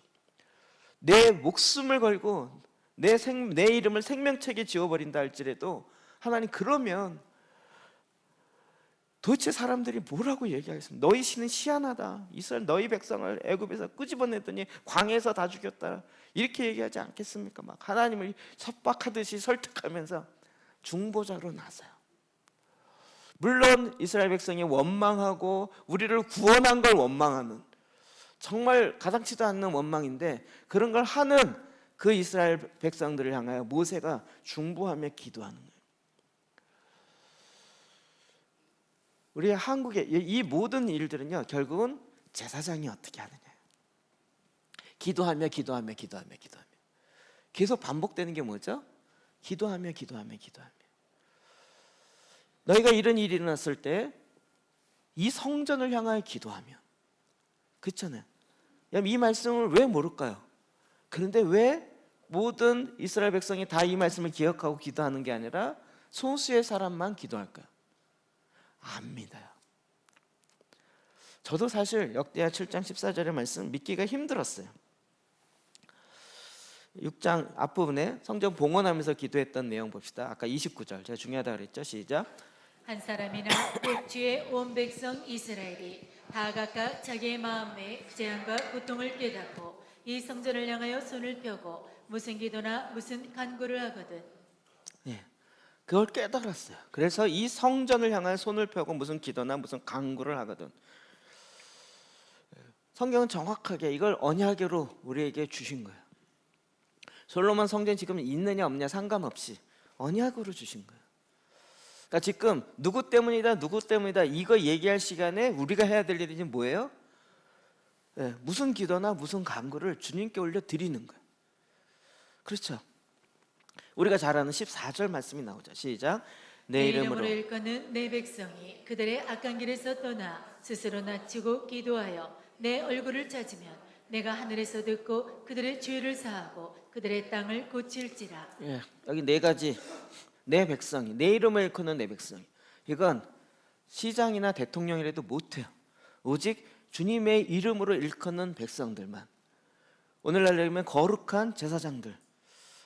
내 목숨을 걸고 내 이름을 생명책에 지워버린다 할지라도 하나님 그러면 도대체 사람들이 뭐라고 얘기하겠습니까? 너희 신은 희한하다. 이스라엘 너희 백성을 애굽에서 끄집어내더니 광야에서 다 죽였다. 이렇게 얘기하지 않겠습니까? 막 하나님을 협박하듯이 설득하면서 중보자로 나서요. 물론 이스라엘 백성이 원망하고 우리를 구원한 걸 원망하는 정말 가당치도 않는 원망인데 그런 걸 하는 그 이스라엘 백성들을 향하여 모세가 중보하며 기도하는 거예요. 우리 한국의 이 모든 일들은요 결국은 제사장이 어떻게 하느냐, 기도하며 계속 반복되는 게 뭐죠? 기도하며 너희가 이런 일이 일어났을 때 이 성전을 향하여 기도하며, 그렇잖아요. 이 말씀을 왜 모를까요? 그런데 왜 모든 이스라엘 백성이 다 이 말씀을 기억하고 기도하는 게 아니라 소수의 사람만 기도할까요? 안 믿어요. 저도 사실 역대하 7장 14절의 말씀 믿기가 힘들었어요. 6장 앞부분에 성전 봉헌하면서 기도했던 내용 봅시다. 아까 29절 제가 중요하다 그랬죠. 시작. 한 사람이나 곧 주의 온 백성 이스라엘이 다 각각 자기의 마음의 재앙과 고통을 깨닫고 이 성전을 향하여 손을 펴고 무슨 기도나 무슨 간구를 하거든. 예, 그걸 깨달았어요. 그래서 이 성전을 향하여 손을 펴고 무슨 기도나 무슨 간구를 하거든. 성경은 정확하게 이걸 언약으로 우리에게 주신 거예요. 솔로몬 성전 지금 있느냐 없느냐 상관없이 언약으로 주신 거예요. 그러니까 지금 누구 때문이다 이거 얘기할 시간에 우리가 해야 될 일이 뭐예요? 네, 무슨 기도나 무슨 간구를 주님께 올려 드리는 거예요. 그렇죠? 우리가 잘 아는 14절 말씀이 나오죠. 시작. 내 이름으로 일컫는 내 백성이 그들의 악한 길에서 떠나 스스로 낮추고 기도하여 내 얼굴을 찾으면 내가 하늘에서 듣고 그들의 죄를 사하고 그들의 땅을 고칠지라. 예, 여기 네 가지. 내 백성이, 내 이름을 일컫는 내 백성이. 이건 시장이나 대통령이라도 못해요. 오직 주님의 이름으로 일컫는 백성들만. 오늘날 얘기하면 거룩한 제사장들,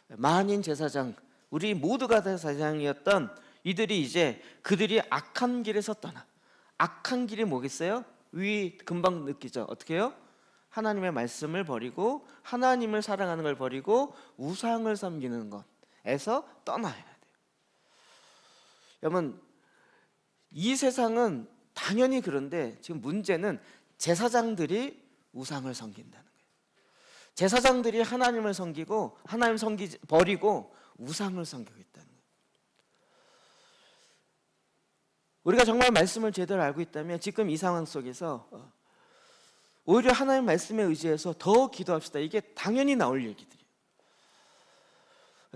만인 제사장, 우리 모두가 다 제사장이었던 이들이 이제 그들이 악한 길에서 떠나. 악한 길이 뭐겠어요? 금방 느끼죠. 어떻게 해요? 하나님의 말씀을 버리고 하나님을 사랑하는 걸 버리고 우상을 섬기는 것에서 떠나야 돼요. 여러분, 이 세상은 당연히 그런데 지금 문제는 제사장들이 우상을 섬긴다는 거예요. 제사장들이 하나님을 섬기고 하나님 버리고 우상을 섬기고 있다는 거예요. 우리가 정말 말씀을 제대로 알고 있다면 지금 이 상황 속에서 오히려 하나님 말씀에 의지해서 더 기도합시다. 이게 당연히 나올 얘기들이에요.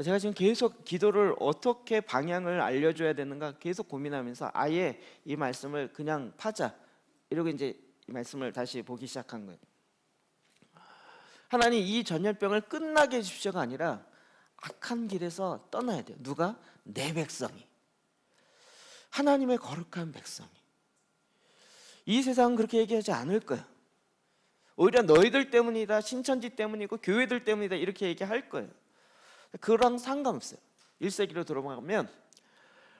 제가 지금 계속 기도를 어떻게 방향을 알려줘야 되는가 계속 고민하면서 아예 이 말씀을 그냥 파자 이러고 이제 이 말씀을 다시 보기 시작한 거예요. 하나님 이 전염병을 끝나게 해주십시오가 아니라 악한 길에서 떠나야 돼요. 누가? 내 백성이. 하나님의 거룩한 백성이. 이 세상은 그렇게 얘기하지 않을 거예요. 오히려 너희들 때문이다, 신천지 때문이고 교회들 때문이다 이렇게 얘기할 거예요. 그랑 상관없어요. 1세기로 돌아가면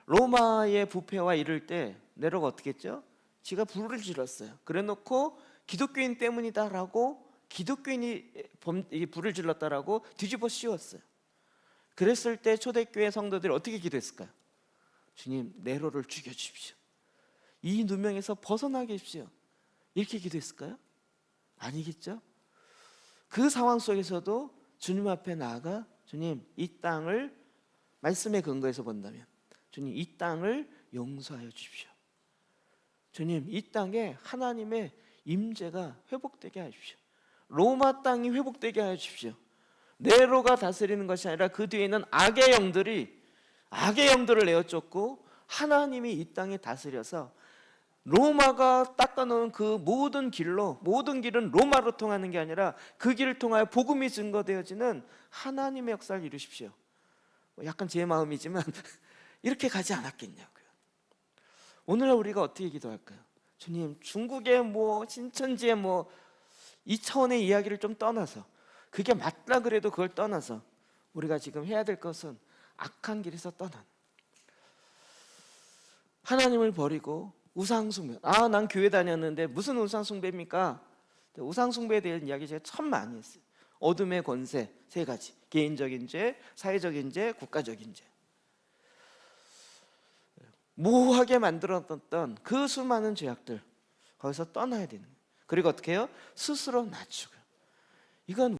로마의 부패와 이럴 때 네로가 어떻게 했죠? 지가 불을 질렀어요. 그래놓고 기독교인 때문이다라고 기독교인이 불을 질렀다라고 뒤집어 씌웠어요. 그랬을 때 초대교회 성도들이 어떻게 기도했을까요? 주님, 네로를 죽여주십시오. 이 누명에서 벗어나게 해주십시오. 이렇게 기도했을까요? 아니겠죠? 그 상황 속에서도 주님 앞에 나아가 주님, 이 땅을 말씀의 근거에서 본다면 주님, 이 땅을 용서하여 주십시오. 주님, 이 땅에 하나님의 임재가 회복되게 하십시오. 로마 땅이 회복되게 하여 주십시오. 네로가 다스리는 것이 아니라 그 뒤에 있는 악의 영들을 내어쫓고 하나님이 이 땅에 다스려서 로마가 닦아놓은 그 모든 길은 로마로 통하는 게 아니라 그 길을 통하여 복음이 증거되어지는 하나님의 역사를 이루십시오. 약간 제 마음이지만 이렇게 가지 않았겠냐고요. 오늘 우리가 어떻게 기도할까요? 주님, 중국의 신천지의 이 차원의 이야기를 좀 떠나서 그게 맞다 그래도 그걸 떠나서 우리가 지금 해야 될 것은 악한 길에서 떠난 하나님을 버리고 우상숭배. 난 교회 다녔는데 무슨 우상숭배입니까? 우상숭배에 대한 이야기 제가 참 많이 했어요. 어둠의 권세 3가지. 개인적인 죄, 사회적인 죄, 국가적인 죄. 모호하게 만들어놨던 그 수많은 죄악들 거기서 떠나야 되는 거예요. 그리고 어떻게 해요? 스스로 낮추고요. 이건